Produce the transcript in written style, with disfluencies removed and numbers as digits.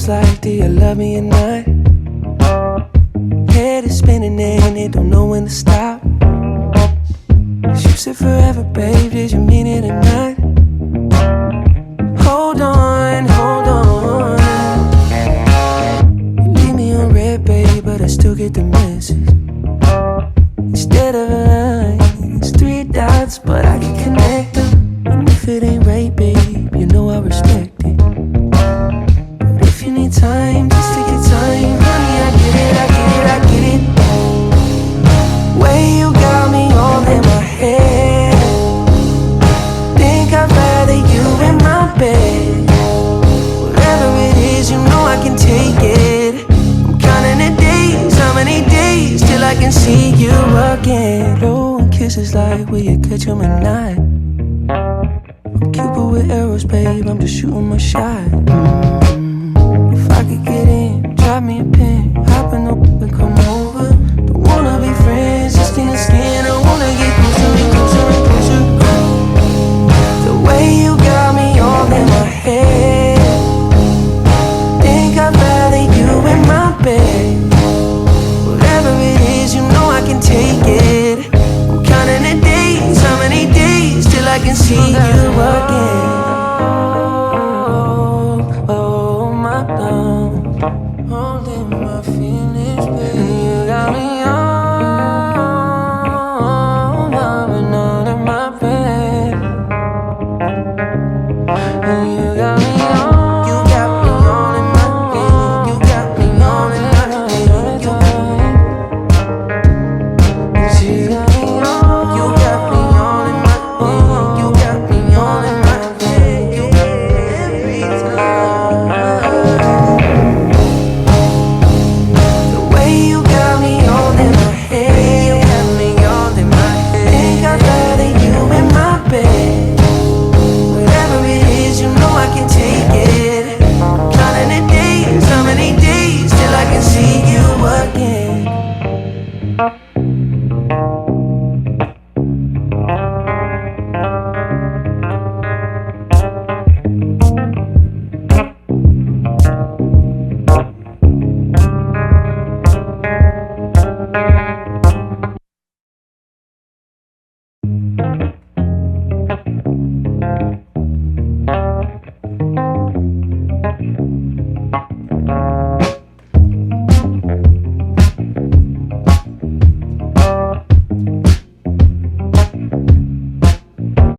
feels like, do you love me or not? Head is spinning and it don't know when to stop. 'Cause you said forever, babe, did you mean it or not? Hold on, hold on. You leave me on red, babe, but I still get the message. Instead of a line, it's 3 dots, but I can connect them. And if it ain't right, babe, you know I respect it. But if you need time, just take your time. Honey, I get it, I get it, I get it. Way you got me all in my head. Think I'd rather you in my bed. Whatever it is, you know I can take it. I'm counting the days, how many days till I can see you again. Blowing kisses like, will you catch 'em or not? I'm Cupid with arrows, babe, I'm just shooting my shot. If I could get in, drop me a pin, hop in the and come over. Don't wanna be friends, just skin to skin. I wanna get closer and closer and closer. The way you got me all in my head. Think I'd rather you in my bed. Whatever it is, you know I can take it. I'm counting the days, how many days till I can see you again. Oh, my love, holding my feelings, baby. You got me all, loving under my bed.